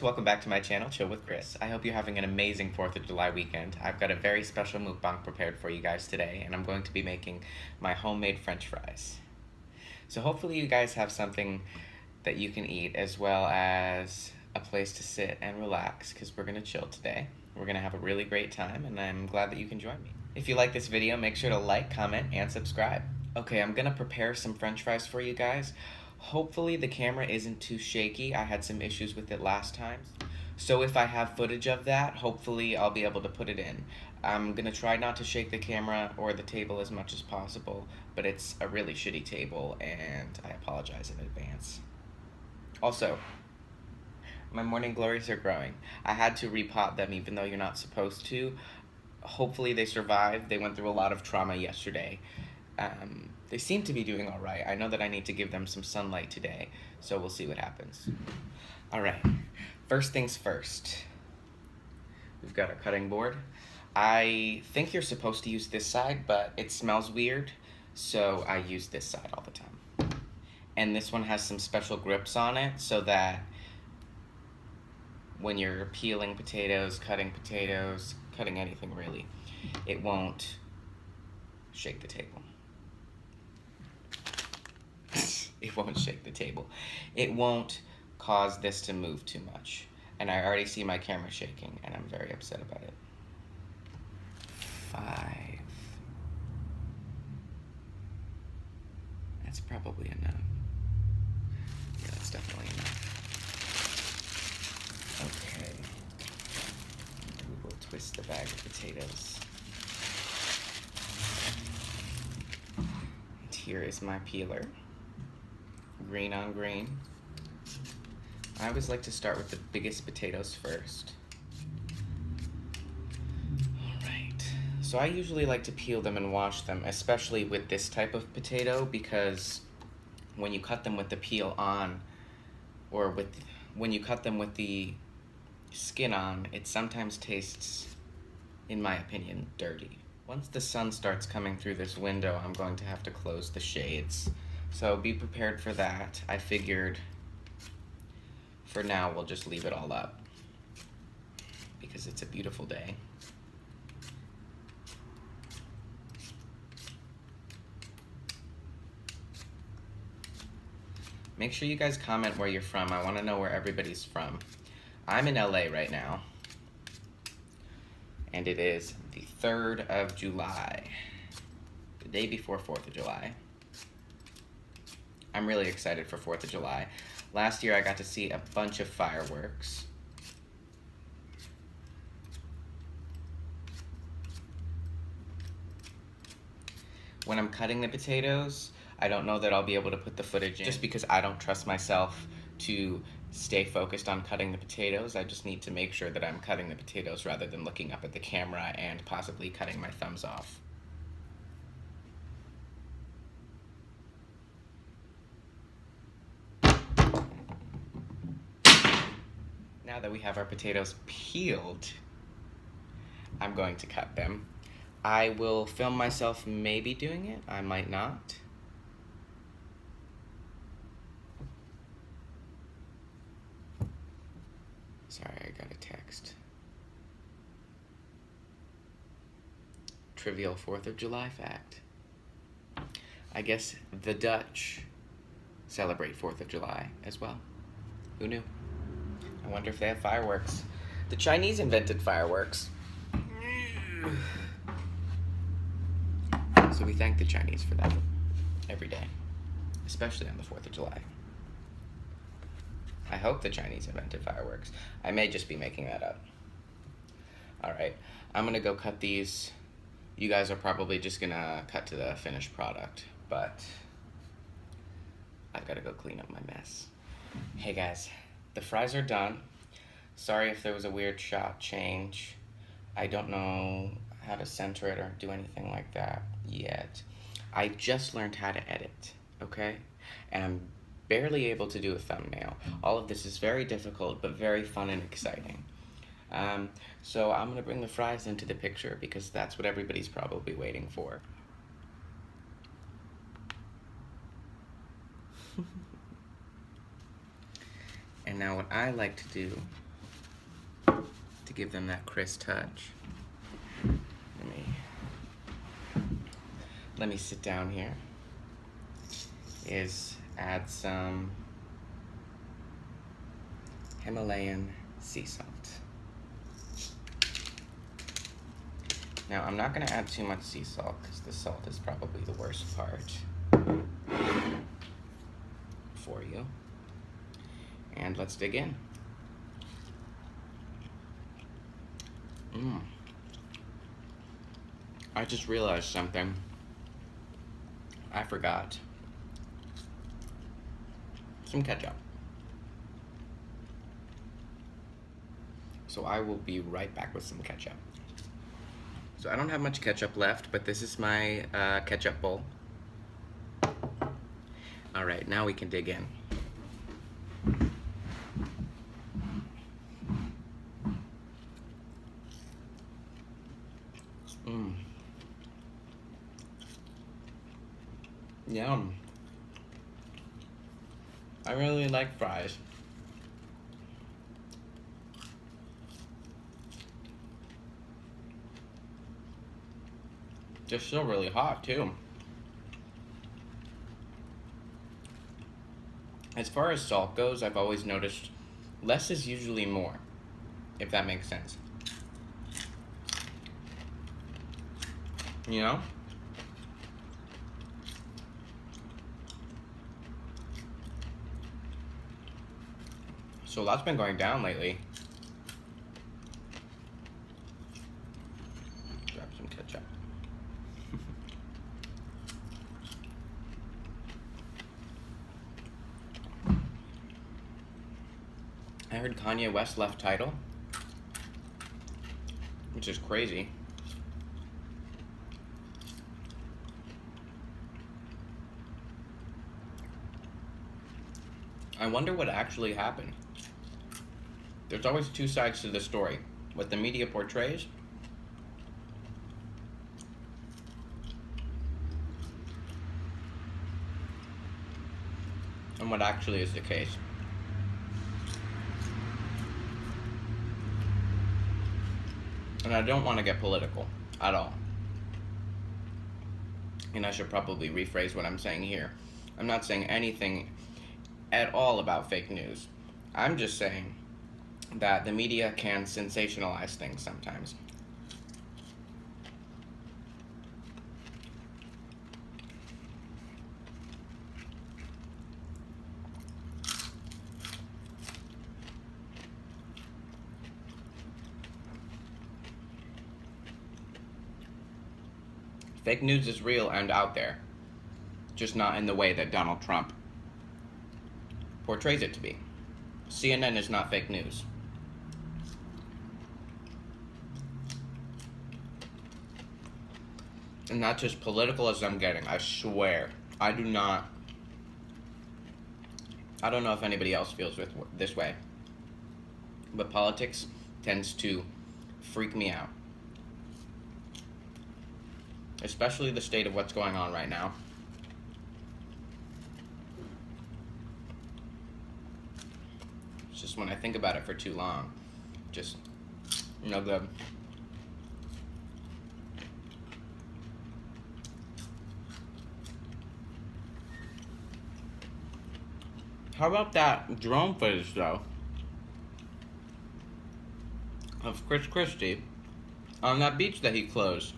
welcome back to my channel, Chill with Chris. I hope you're having an amazing 4th of July weekend. I've got a very special mukbang prepared for you guys today, and I'm going to be making my homemade french fries. So hopefully you guys have something that you can eat, as well as a place to sit and relax, because we're going to chill today. We're going to have a really great time, and I'm glad that you can join me. If you like this video, make sure to like, comment, and subscribe. Okay, I'm going to prepare some french fries for you guys. Hopefully the camera isn't too shaky. I had some issues with it last time. So if I have footage of that, hopefully I'll be able to put it in. I'm gonna try not to shake the camera or the table as much as possible, but it's a really shitty table and I apologize in advance. Also, my morning glories are growing. I had to repot them even though you're not supposed to. Hopefully they survived. They went through a lot of trauma yesterday. They seem to be doing all right. I know that I need to give them some sunlight today, so we'll see what happens. All right, first things first. We've got our cutting board. I think you're supposed to use this side, but it smells weird, so I use this side all the time. And this one has some special grips on it so that when you're peeling potatoes, cutting anything really, it won't shake the table. It won't shake the table. It won't cause this to move too much. And I already see my camera shaking, and I'm very upset about it. 5. That's probably enough. Yeah, that's definitely enough. Okay. We will twist the bag of potatoes. And here is my peeler. Green on green. I always like to start with the biggest potatoes first. Alright, so I usually like to peel them and wash them, especially with this type of potato, because when you cut them with the peel on, or when you cut them with the skin on, it sometimes tastes, in my opinion, dirty. Once the sun starts coming through this window, I'm going to have to close the shades. So be prepared for that. I figured for now we'll just leave it all up because it's a beautiful day. Make sure you guys comment where you're from. I want to know where everybody's from. I'm in LA right now, and it is the 3rd of July, the day before 4th of July. I'm really excited for 4th of July. Last year I got to see a bunch of fireworks. When I'm cutting the potatoes, I don't know that I'll be able to put the footage in just because I don't trust myself to stay focused on cutting the potatoes. I just need to make sure that I'm cutting the potatoes rather than looking up at the camera and possibly cutting my thumbs off. Now that we have our potatoes peeled, I'm going to cut them. I will film myself maybe doing it. I might not. Sorry, I got a text. Trivial 4th of July fact. I guess the Dutch celebrate 4th of July as well. Who knew? I wonder if they have fireworks. The Chinese invented fireworks. So we thank the Chinese for that every day, especially on the 4th of July. I hope the Chinese invented fireworks. I may just be making that up. All right, I'm gonna go cut these. You guys are probably just gonna cut to the finished product, but I've gotta go clean up my mess. Hey guys. The fries are done. Sorry if there was a weird shot change. I don't know how to center it or do anything like that yet. I just learned how to edit, okay? And I'm barely able to do a thumbnail. All of this is very difficult, but very fun and exciting. So I'm gonna bring the fries into the picture because that's what everybody's probably waiting for. And now what I like to do to give them that crisp touch. Let me sit down here. Add some Himalayan sea salt. Now, I'm not going to add too much sea salt because the salt is probably the worst part for you. And let's dig in. I just realized something. I forgot some ketchup. So I will be right back with some ketchup. So I don't have much ketchup left, but this is my ketchup bowl. All right, now we can dig in. Yum. I really like fries. They're still really hot too. As far as salt goes, I've always noticed less is usually more, if that makes sense. You know? So that's been going down lately. Grab some ketchup. I heard Kanye West left Tidal, which is crazy. I wonder what actually happened. There's always two sides to the story. What the media portrays and what actually is the case. And I don't want to get political at all. And I should probably rephrase what I'm saying here. I'm not saying anything at all about fake news. I'm just saying that the media can sensationalize things sometimes. Fake news is real and out there, just not in the way that Donald Trump portrays it to be. CNN is not fake news. And that's as political as I'm getting, I swear. I don't know if anybody else feels this way, but politics tends to freak me out. Especially the state of what's going on right now. It's just when I think about it for too long, just no good. How about that drone footage, though, of Chris Christie on that beach that he closed?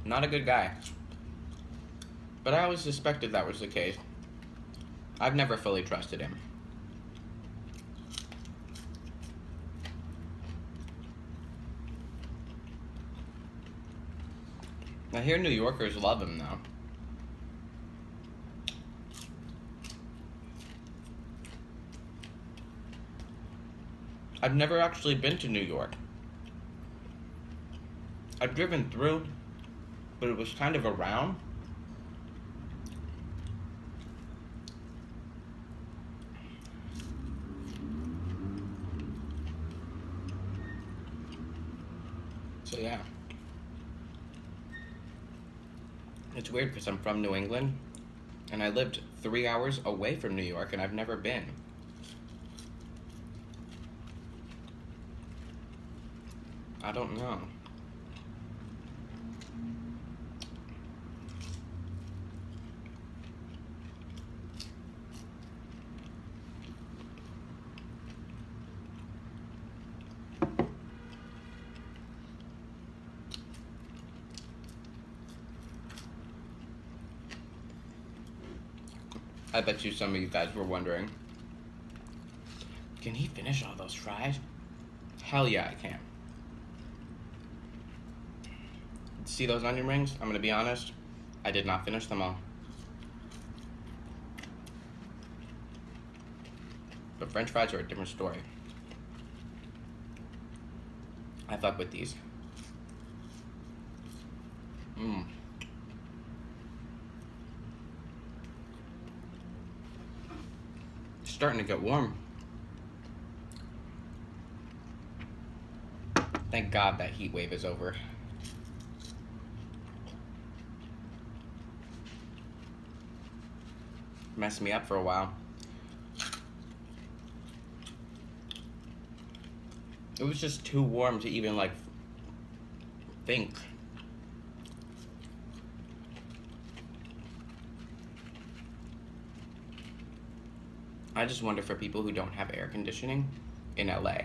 Not a good guy. But I always suspected that was the case. I've never fully trusted him. I hear New Yorkers love him, though. I've never actually been to New York. I've driven through, but it was kind of around. So yeah. It's weird because I'm from New England, and I lived 3 hours away from New York, and I've never been. I don't know. I bet you some of you guys were wondering, can he finish all those fries? Hell yeah, I can. See those onion rings? I'm gonna be honest, I did not finish them all. But French fries are a different story. I fuck with these. Mmm. Starting to get warm. Thank God that heat wave is over. Messed me up for a while. It was just too warm to even like think. I just wonder for people who don't have air conditioning in LA.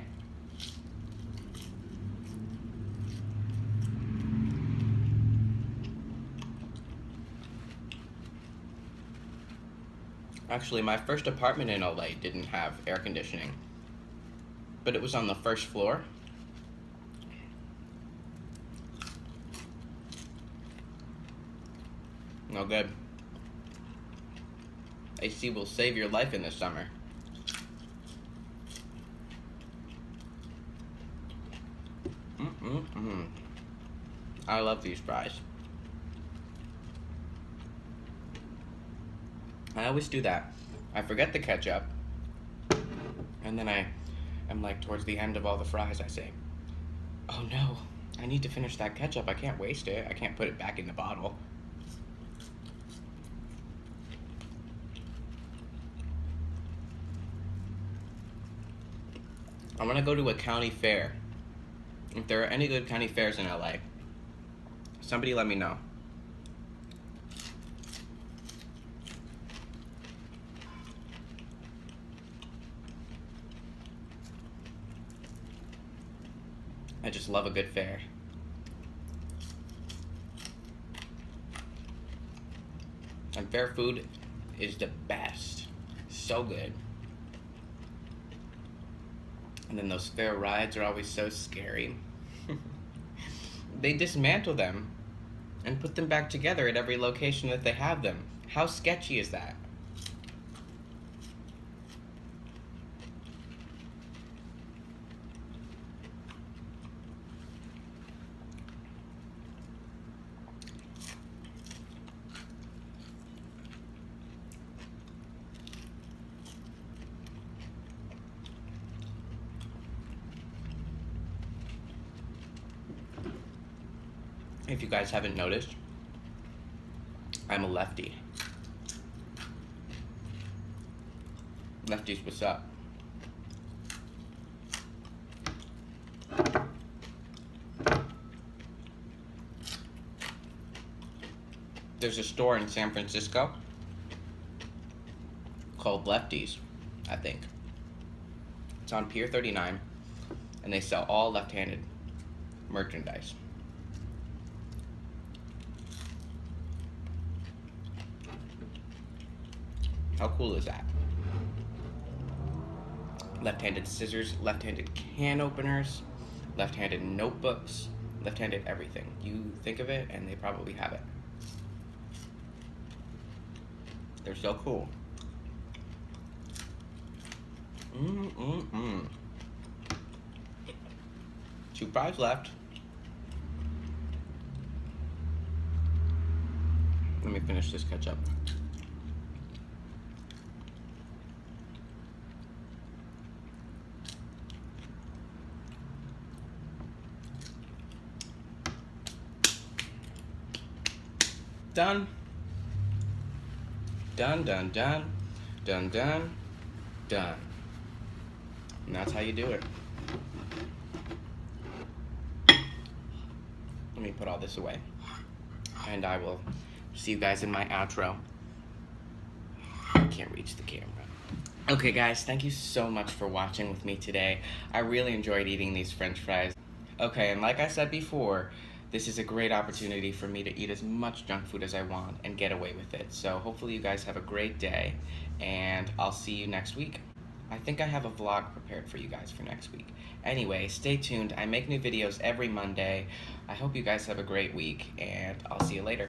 Actually, my first apartment in LA didn't have air conditioning, but it was on the first floor. No good. AC will save your life in the summer. I love these fries. I always do that. I forget the ketchup, and then I'm like towards the end of all the fries, I say, oh no, I need to finish that ketchup. I can't waste it. I can't put it back in the bottle. I want to go to a county fair. If there are any good county fairs in LA, somebody let me know. I just love a good fair. And fair food is the best. So good. And then those fair rides are always so scary. They dismantle them and put them back together at every location that they have them. How sketchy is that? If you guys haven't noticed, I'm a lefty. Lefties, what's up? There's a store in San Francisco called Lefties, I think. It's on Pier 39, and they sell all left-handed merchandise. How cool is that? Left-handed scissors, left-handed can openers, left-handed notebooks, left-handed everything. You think of it, and they probably have it. They're so cool. Two fries left. Let me finish this ketchup. Done. Done, done, done, done, done, done. And that's how you do it. me put all this away. And I will see you guys in my outro. I can't reach the camera. Okay guys, thank you so much for watching with me today. I really enjoyed eating these French fries. Okay, and like I said before, this is a great opportunity for me to eat as much junk food as I want and get away with it. So hopefully you guys have a great day, and I'll see you next week. I think I have a vlog prepared for you guys for next week. Anyway, stay tuned. I make new videos every Monday. I hope you guys have a great week, and I'll see you later.